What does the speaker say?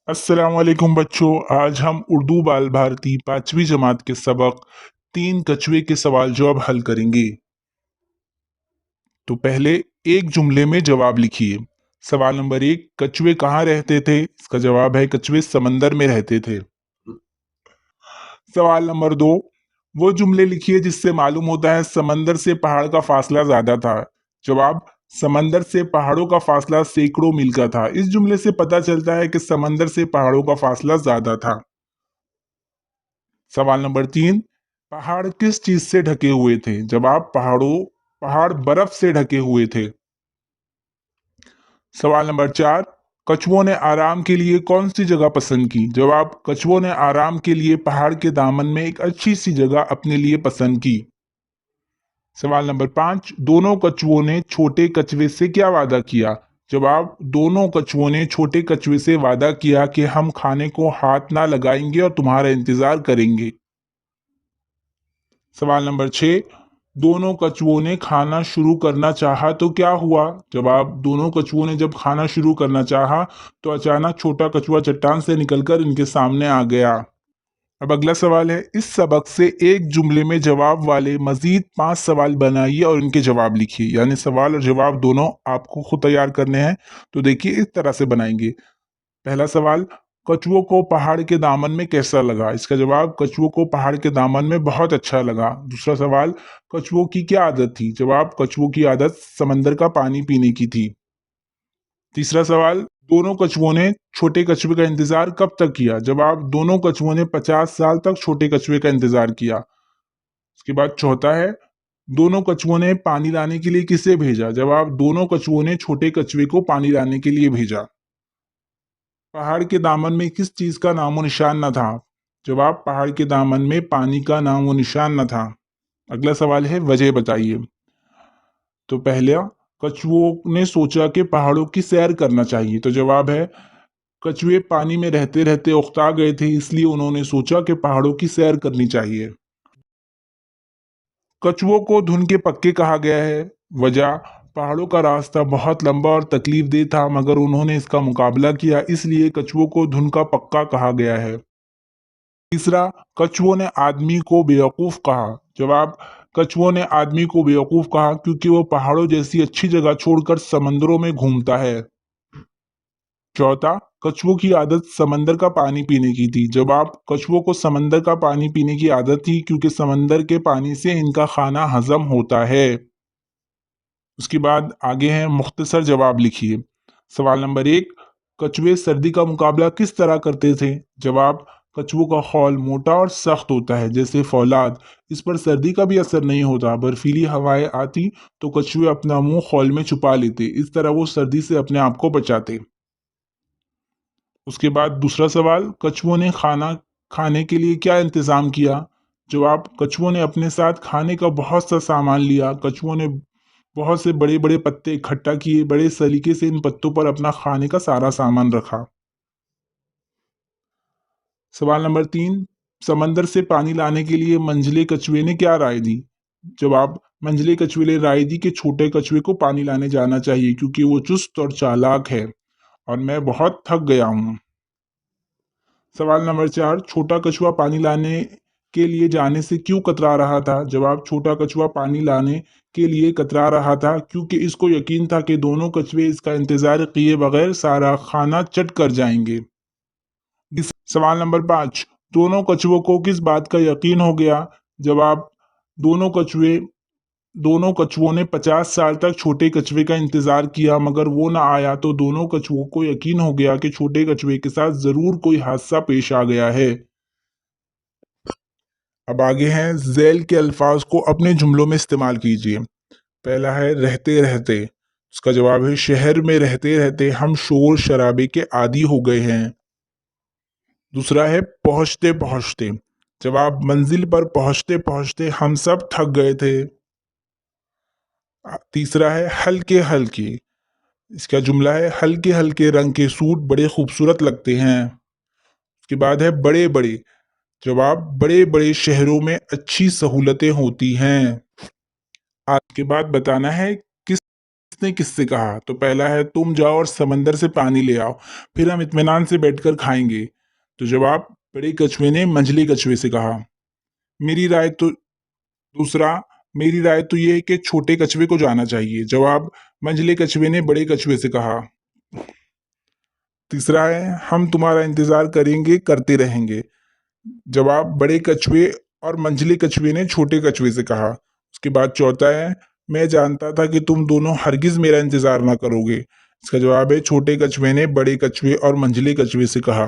अस्सलाम वालेकुम बच्चों। आज हम उर्दू बाल भारती 5वीं जमात के सबक 3 कछुए के सवाल जवाब हल करेंगे। तो पहले एक जुमले में जवाब लिखिए। सवाल नंबर 1, कछुए कहाँ रहते थे? इसका जवाब है कछुए समंदर में रहते थे। सवाल नंबर 2, वो जुमले लिखिए जिससे मालूम होता है समंदर से पहाड़ का फासला ज्यादा था। जवाब, समंदर से पहाड़ों का फासला सैकड़ों मील का था। इस जुमले से पता चलता है कि समंदर से पहाड़ों का फासला ज्यादा था। सवाल नंबर 3, पहाड़ किस चीज से ढके हुए थे? जवाब, पहाड़ बर्फ से ढके हुए थे। सवाल नंबर 4, कछुओं ने आराम के लिए कौन सी जगह पसंद की? जवाब, कछुओं ने आराम के लिए पहाड़ के दामन में एक अच्छी सी जगह अपने लिए पसंद की। सवाल नंबर 5, दोनों कछुओं ने छोटे कछुए से क्या वादा किया? जवाब, दोनों कछुओं ने छोटे कछुए से वादा किया कि हम खाने को हाथ ना लगाएंगे और तुम्हारा इंतजार करेंगे। सवाल नंबर 6, दोनों कछुओं ने खाना शुरू करना चाहा तो क्या हुआ? जवाब, दोनों कछुओं ने जब खाना शुरू करना चाहा तो अचानक छोटा कछुआ चट्टान से निकलकर इनके सामने आ गया। अब अगला सवाल है, इस सबक से एक जुमले में जवाब वाले मजीद 5 सवाल बनाइए और इनके जवाब लिखिए। यानी सवाल और जवाब दोनों आपको खुद तैयार करने हैं। तो देखिए इस तरह से बनाएंगे। पहला सवाल, कछुओं को पहाड़ के दामन में कैसा लगा? इसका जवाब, कछुओं को पहाड़ के दामन में बहुत अच्छा लगा। दूसरा सवाल, कछुओं की क्या आदत थी? जवाब, कछुओं की आदत समंदर का पानी पीने की थी। तीसरा सवाल, दोनों कछुओं ने छोटे कछुए का इंतजार कब तक किया? जवाब, दोनों कछुओं ने 50 साल तक छोटे कछुए का इंतजार किया। उसके बाद चौथा है, दोनों कछुओं ने पानी लाने के लिए किसे भेजा? जवाब, दोनों कछुओं ने छोटे कछुए को पानी लाने के लिए भेजा। पहाड़ के दामन में किस चीज का नामो निशान न था? जवाब, पहाड़ के दामन में पानी का नामो निशान न था। अगला सवाल है, वजह बताइए। तो पहला, कछुओं ने सोचा कि पहाड़ों की सैर करना चाहिए। तो जवाब है, कछुए पानी में रहते रहते उकता गए थे, इसलिए उन्होंने सोचा कि पहाड़ों की सैर करनी चाहिए। कछुओं को धुन के पक्के कहा गया है। वजह, पहाड़ों का रास्ता बहुत लंबा और तकलीफदेह था, मगर उन्होंने इसका मुकाबला किया, इसलिए कछुओं को धुन का पक्का कहा गया है। तीसरा, कछुओं ने आदमी को बेवकूफ कहा। जवाब, कछुओं ने आदमी को बेवकूफ कहा क्योंकि वो पहाड़ों जैसी अच्छी जगह छोड़कर समंदरों में घूमता है। चौथा, कछुओं की आदत समंदर का पानी पीने की थी। जवाब, कछुओं को समंदर का पानी पीने की आदत थी क्योंकि समंदर के पानी से इनका खाना हजम होता है। उसके बाद आगे है, मुख्तसर जवाब लिखिए। सवाल नंबर 1, कछुए सर्दी का मुकाबला किस तरह करते थे? जवाब, कछुओं का खौल मोटा और सख्त होता है जैसे फौलाद। इस पर सर्दी का भी असर नहीं होता। बर्फीली हवाएं आती तो कछुए अपना मुंह खौल में छुपा लेते, इस तरह वो सर्दी से अपने आप को बचाते। उसके बाद दूसरा सवाल, कछुओं ने खाना खाने के लिए क्या इंतजाम किया? जवाब, कछुओं ने अपने साथ खाने का बहुत सा सामान लिया। कछुओं ने बहुत से बड़े बड़े पत्ते इकट्ठा किए, बड़े सलीके से इन पत्तों पर अपना खाने का सारा सामान रखा। सवाल नंबर 3, समंदर से पानी लाने के लिए मंझले कछुए ने क्या राय दी? जवाब, मंझले कछुए ने राय दी कि छोटे कछुए को पानी लाने जाना चाहिए क्योंकि वो चुस्त और चालाक है और मैं बहुत थक गया हूँ। सवाल नंबर 4, छोटा कछुआ पानी लाने के लिए जाने से क्यों कतरा रहा था? जवाब, छोटा कछुआ पानी लाने के लिए कतरा रहा था क्योंकि इसको यकीन था कि दोनों कछुए इसका इंतजार किए बगैर सारा खाना चट कर जाएंगे। सवाल नंबर 5, दोनों कछुओं को किस बात का यकीन हो गया? जवाब, दोनों कछुए दोनों कछुओं ने 50 साल तक छोटे कछुए का इंतजार किया, मगर वो ना आया तो दोनों कछुओं को यकीन हो गया कि छोटे कछुए के साथ जरूर कोई हादसा पेश आ गया है। अब आगे हैं, झैल के अल्फाज को अपने जुमलों में इस्तेमाल कीजिए। पहला है, रहते रहते। उसका जवाब है, शहर में रहते रहते हम शोर शराबे के आदी हो गए हैं। दूसरा है, पहुंचते पहुंचते। जवाब, मंजिल पर पहुंचते पहुंचते हम सब थक गए थे। तीसरा है, हल्के हल्के। इसका जुमला है, हल्के हल्के रंग के सूट बड़े खूबसूरत लगते हैं। उसके बाद है, बड़े बड़े। जवाब, बड़े बड़े शहरों में अच्छी सहूलतें होती हैं। आज के बाद बताना है किस किसने किससे कहा? तो पहला है तुम जाओ और समंदर से पानी ले आओ, फिर हम इत्मीनान से बैठकर खाएंगे। तो जवाब, बड़े कछुए ने मंझले कछुए से कहा। मेरी राय तो दूसरा, मेरी राय तो ये है कि छोटे कछुए को जाना चाहिए। जवाब, मंझले कछुए ने बड़े कछुए से कहा। तीसरा है, हम तुम्हारा इंतजार करेंगे, करते रहेंगे। जवाब, बड़े कछुए और मंझले कछुए ने छोटे कछुए से कहा। उसके बाद चौथा है, मैं जानता था कि तुम दोनों हरगिज मेरा इंतजार ना करोगे। इसका जवाब है, छोटे कछुए ने बड़े कछुए और मंझले कछुए से कहा।